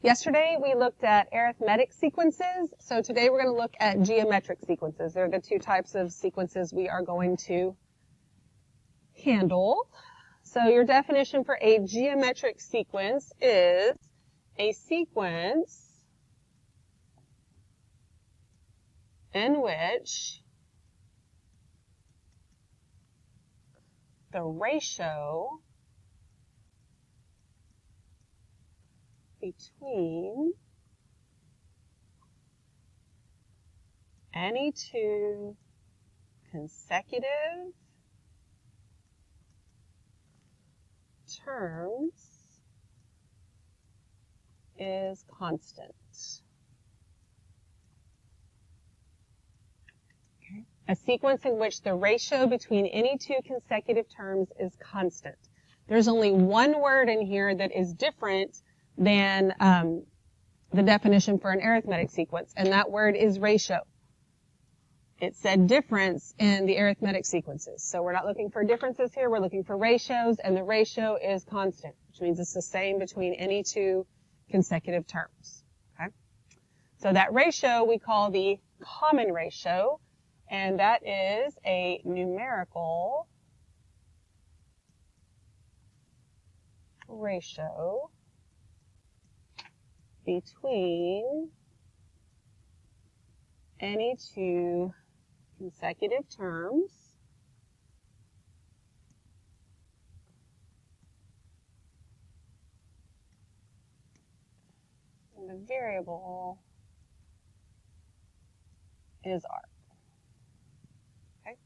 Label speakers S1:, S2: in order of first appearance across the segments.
S1: Yesterday we looked at arithmetic sequences, so today we're going to look at geometric sequences. They're the two types of sequences we are going to handle. So your definition for a geometric sequence is a sequence in which the ratio between any two consecutive terms is constant. Okay. A sequence in which the ratio between any two consecutive terms is constant. There's only one word in here that is different than the definition for an arithmetic sequence, and that word is ratio. It said difference in the arithmetic sequences. So we're not looking for differences here, we're looking for ratios, and the ratio is constant, which means it's the same between any two consecutive terms. Okay? So that ratio we call the common ratio, and that is a numerical ratio between any two consecutive terms and the variable is R. Okay?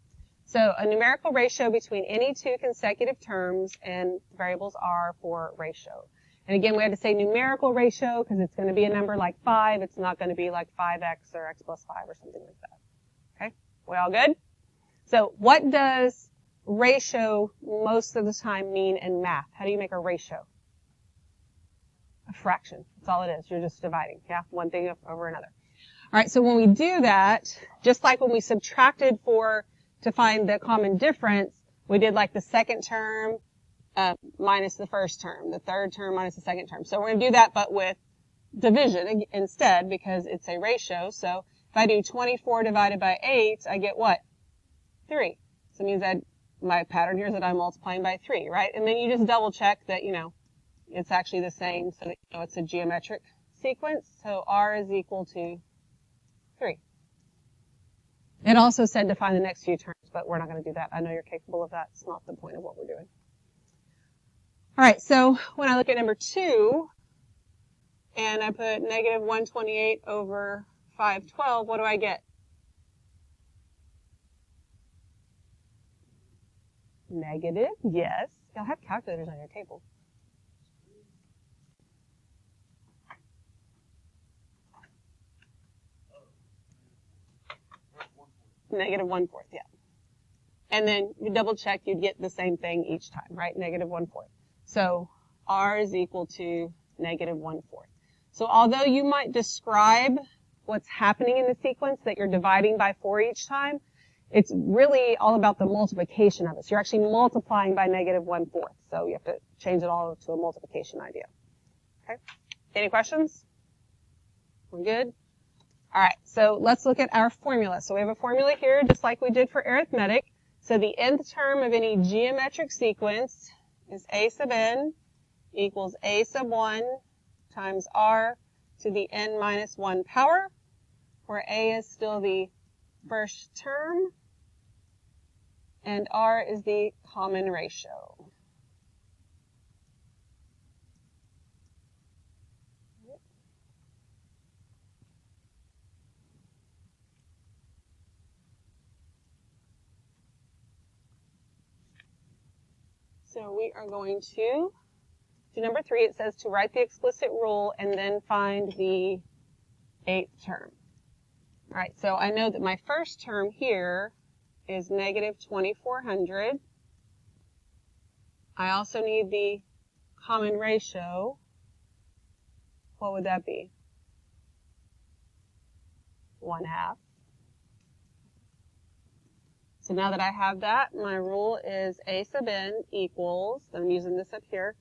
S1: So a numerical ratio between any two consecutive terms, and variables R for ratio. And again, we had to say numerical ratio because it's going to be a number like 5. It's not going to be like 5x or x plus 5 or something like that. Okay? We all good? So what does ratio most of the time mean in math? How do you make a ratio? A fraction. That's all it is. You're just dividing. Yeah? One thing over another. All right, so when we do that, just like when we subtracted to find the common difference, we did like the second term minus the first term, the third term minus the second term. So we're going to do that, but with division instead, because it's a ratio. So if I do 24 divided by 8, I get what? 3. So it means that my pattern here is that I'm multiplying by 3, right? And then you just double check that, it's actually the same, so that you know it's a geometric sequence. So R is equal to 3. It also said to find the next few terms, but we're not going to do that. I know you're capable of that. It's not the point of what we're doing. All right, so when I look at number 2, and I put negative 128 over 512, what do I get? Negative, yes. Y'all have calculators on your table. Negative 1/4, yeah. And then you double check, you'd get the same thing each time, right? Negative 1/4. So R is equal to negative 1/4. So although you might describe what's happening in the sequence that you're dividing by 4 each time, it's really all about the multiplication of it. So you're actually multiplying by negative 1/4. So you have to change it all to a multiplication idea. Okay? Any questions? We're good? All right, so let's look at our formula. So we have a formula here, just like we did for arithmetic. So the nth term of any geometric sequence is a sub n equals a sub 1 times r to the n minus 1 power, where a is still the first term, and r is the common ratio. So we are going to do number 3. It says to write the explicit rule and then find the 8th term. All right, so I know that my first term here is negative 2400. I also need the common ratio. What would that be? 1/2. So now that I have that, my rule is a sub n equals, I'm using this up here,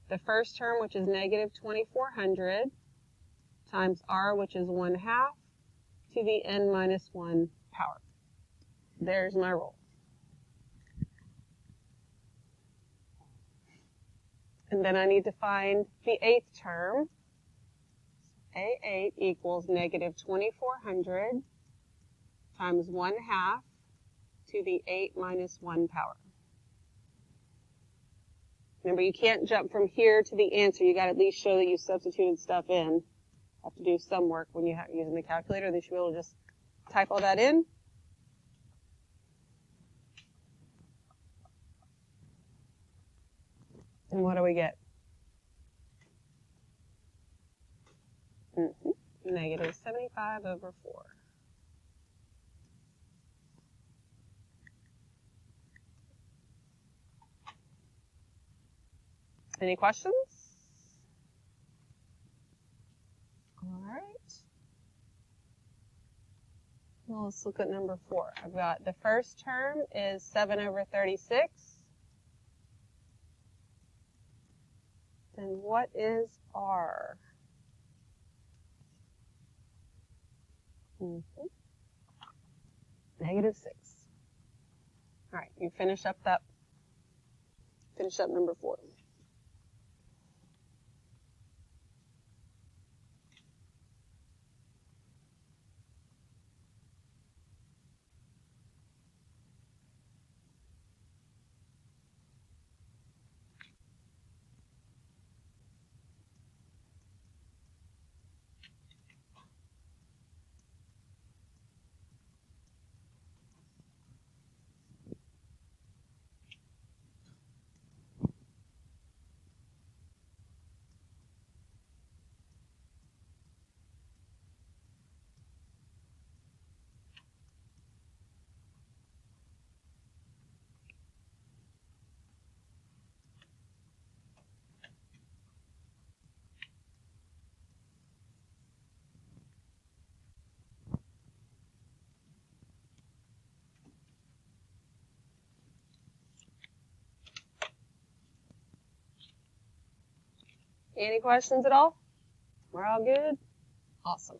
S1: the first term, which is negative 2400, times r, which is 1/2, to the n minus 1 power. There's my rule. And then I need to find the 8th term. A8 equals negative 2400 times 1/2 to the 8 minus 1 power. Remember, you can't jump from here to the answer. You got to at least show that you substituted stuff in. Have to do some work when you're using the calculator. They should be able to just type all that in. And what do we get? Negative 75/4. Any questions? All right. Well, let's look at number 4. I've got the first term is 7/36. Then what is r? Negative 6. All right, you finish up number 4. Any questions at all? We're all good? Awesome.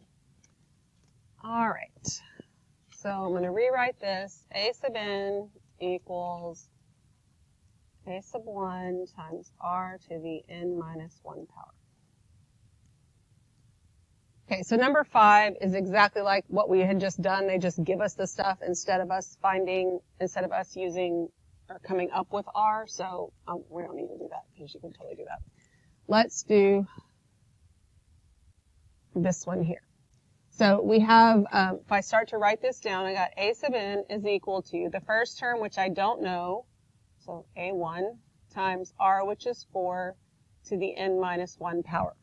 S1: All right. So I'm going to rewrite this. A sub n equals a sub 1 times r to the n minus 1 power. Okay, so number 5 is exactly like what we had just done. They just give us the stuff instead of us using or coming up with r. So we don't need to do that because you can totally do that. Let's do this one here. So we have, if I start to write this down, I got a sub n is equal to the first term, which I don't know, so a1 times r, which is 4, to the n minus 1 power.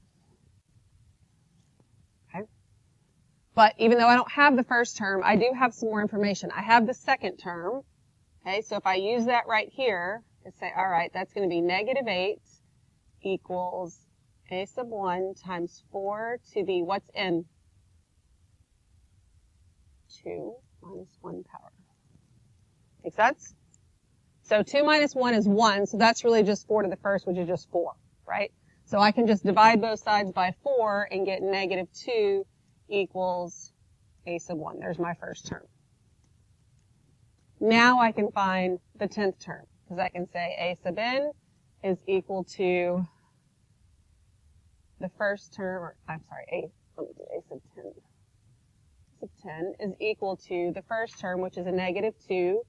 S1: Okay. But even though I don't have the first term, I do have some more information. I have the second term. Okay, so if I use that right here, and say, all right, that's going to be negative 8 equals a sub 1 times 4 to the, what's n? 2 minus 1 power. Make sense? So 2 minus 1 is 1, so that's really just 4 to the first, which is just 4, right? So I can just divide both sides by 4 and get negative 2 equals a sub 1. There's my first term. Now I can find the 10th term, because I can say a sub n is equal to the first term, let me do a sub 10. A sub 10 is equal to the first term, which is a negative 2,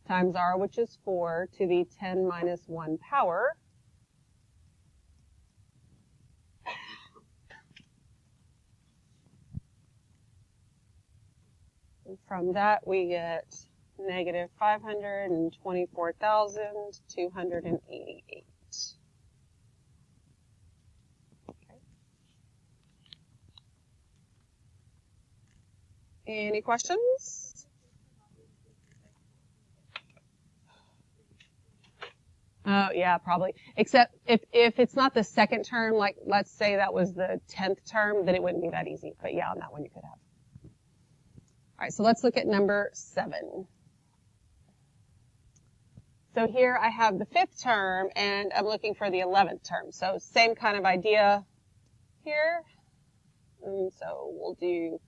S1: times r, which is 4, to the 10 minus 1 power. And from that, we get negative 524,288. Any questions? Oh, yeah, probably. Except if it's not the second term, like let's say that was the 10th term, then it wouldn't be that easy. But yeah, on that one you could have. All right, so let's look at number 7. So here I have the 5th term, and I'm looking for the 11th term. So same kind of idea here. And So we'll do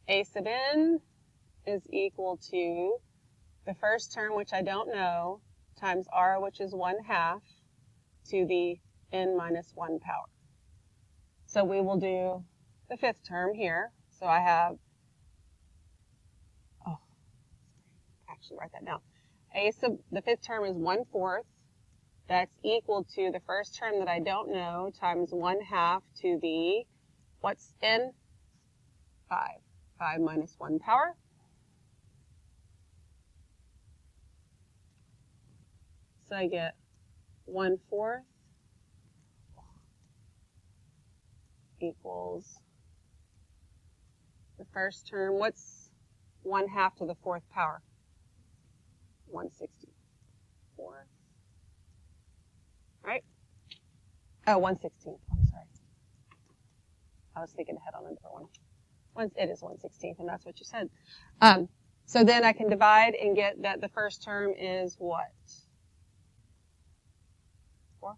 S1: a sub n is equal to the first term, which I don't know, times r, which is 1/2, to the n minus 1 power. So we will do the fifth term here. So I have, actually write that down. The fifth term is 1/4. That's equal to the first term that I don't know times 1/2 to the, what's n? 5. 5 minus 1 power. So I get 1/4 equals the first term. What's 1/2 to the 4th power? 1/64. Right? Oh, 1/16. I'm sorry. I was thinking ahead on a different one. It is 1/16, and that's what you said. So then I can divide and get that the first term is what? 4?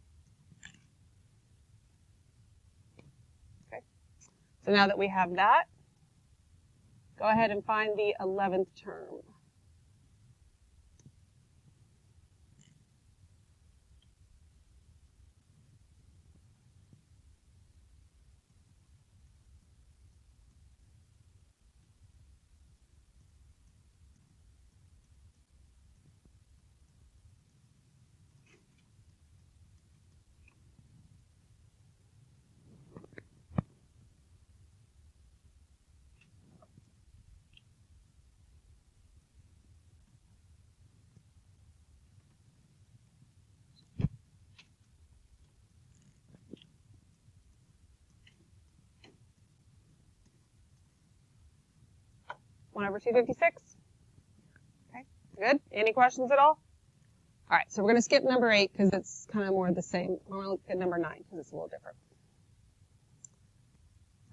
S1: Okay. So now that we have that, go ahead and find the 11th term. One over 256. Okay, good. Any questions at all? All right, so we're going to skip number 8 because it's kind of more the same. We're going to look at number 9 because it's a little different.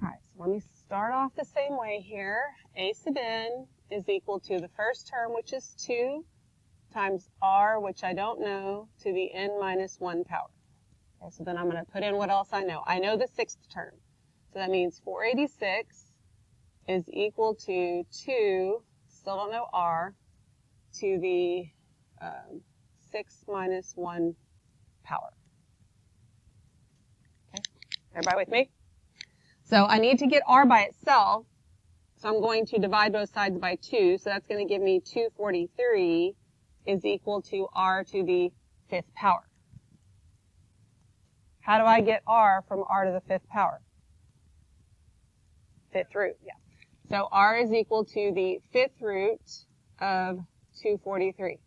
S1: All right, so let me start off the same way here. A sub n is equal to the first term, which is 2, times r, which I don't know, to the n minus 1 power. Okay, so then I'm going to put in what else I know. I know the 6th term. So that means 486 is equal to 2, still don't know r, to the 6 minus 1 power. Okay, everybody with me? So I need to get r by itself, so I'm going to divide both sides by 2, so that's going to give me 243 is equal to r to the 5th power. How do I get r from r to the 5th power? 5th root, yeah. So r is equal to the 5th root of 243.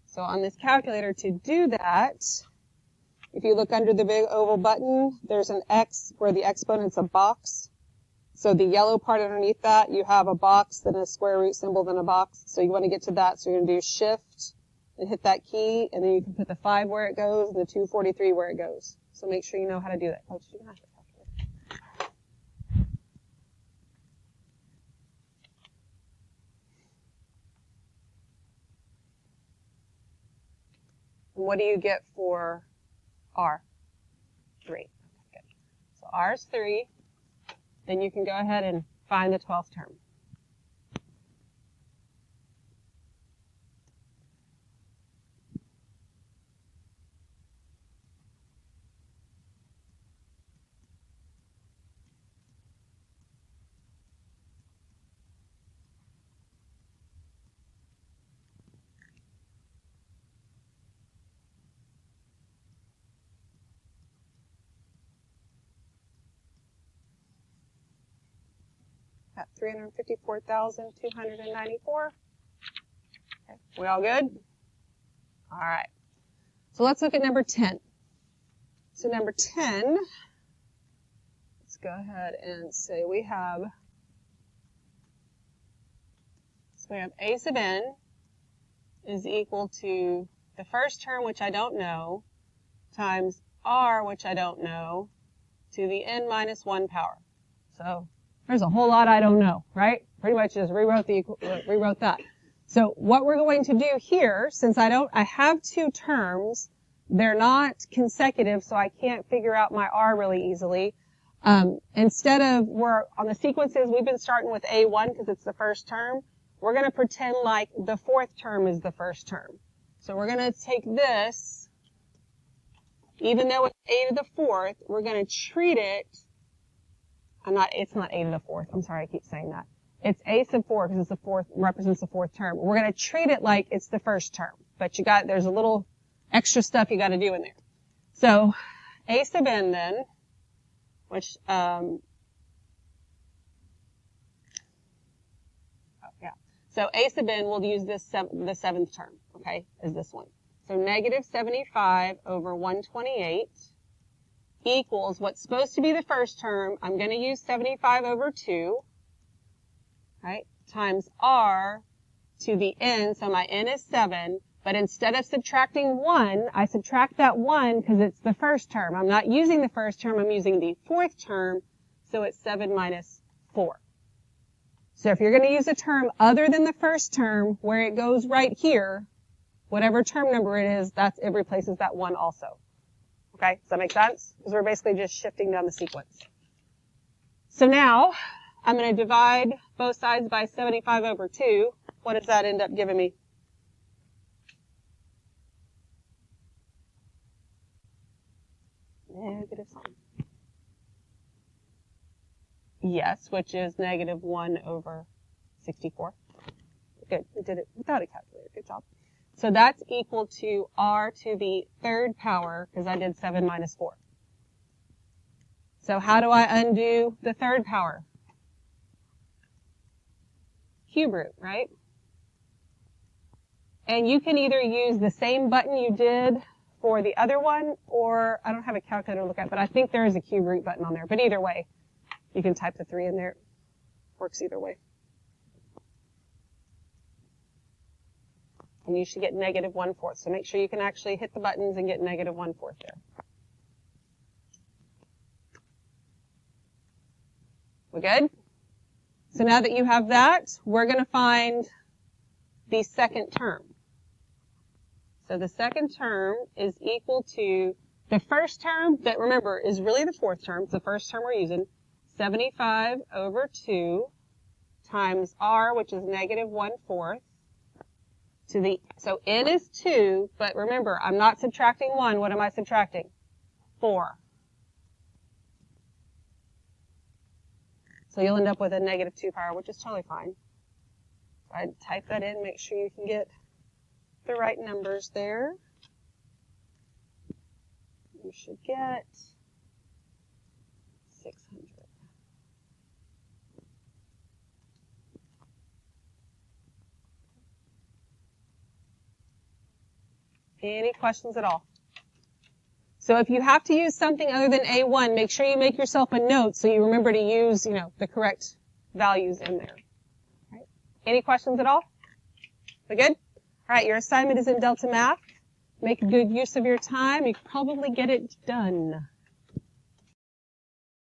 S1: So on this calculator, to do that, if you look under the big oval button, there's an x where the exponent's a box. So the yellow part underneath that, you have a box, then a square root symbol, then a box. So you want to get to that, so you're going to do shift and hit that key, and then you can put the 5 where it goes and the 243 where it goes. So make sure you know how to do that. Coach, you can have to calculate. And what do you get for r? 3. Okay, good. So r is 3. Then you can go ahead and find the 12th term. At 354,294. Okay, we all good? All right. So let's look at number 10. So number 10, let's go ahead and say we have a sub n is equal to the first term, which I don't know, times r, which I don't know, to the n minus 1 power. So there's a whole lot I don't know, right? Pretty much just rewrote that. So what we're going to do here, since I have 2 terms, they're not consecutive, so I can't figure out my r really easily. Instead of, we're on the sequences, we've been starting with A1 because it's the first term. We're going to pretend like the fourth term is the first term. So we're going to take this, even though it's a to the fourth, we're going to treat it, it's not a to the fourth. I'm sorry, I keep saying that. It's a sub 4 because it's the fourth, represents the fourth term. We're going to treat it like it's the first term, but there's a little extra stuff you got to do in there. So a sub n then, which, So a sub n, we'll use the seventh term, okay, is this one. So negative 75 over 128 equals what's supposed to be the first term. I'm going to use 75 over 2, right, times r to the n. So my n is 7. But instead of subtracting 1, I subtract that 1 because it's the first term. I'm not using the first term. I'm using the fourth term. So it's 7 minus 4. So if you're going to use a term other than the first term, where it goes right here, whatever term number it is, it replaces that 1 also. Okay, does that make sense? Because we're basically just shifting down the sequence. So now, I'm going to divide both sides by 75 over 2. What does that end up giving me? Negative sign. Yes, which is negative 1 over 64. Good, we did it without a calculator. Good job. So that's equal to r to the third power, because I did 7 minus 4. So how do I undo the third power? Cube root, right? And you can either use the same button you did for the other one, or I don't have a calculator to look at, but I think there is a cube root button on there. But either way, you can type the 3 in there. Works either way. And you should get negative 1/4. So make sure you can actually hit the buttons and get negative 1/4 there. We good? So now that you have that, we're going to find the second term. So the second term is equal to the first term that, remember, is really the fourth term. It's the first term we're using. 75 over 2 times r, which is negative 1/4. So n is 2, but remember, I'm not subtracting 1. What am I subtracting? 4. So you'll end up with a negative 2 power, which is totally fine. I'd type that in, make sure you can get the right numbers there. You should get 600. Any questions at all? So if you have to use something other than A1, make sure you make yourself a note so you remember to use, the correct values in there. All right. Any questions at all? We good? All right, your assignment is in Delta Math. Make good use of your time. You can probably get it done.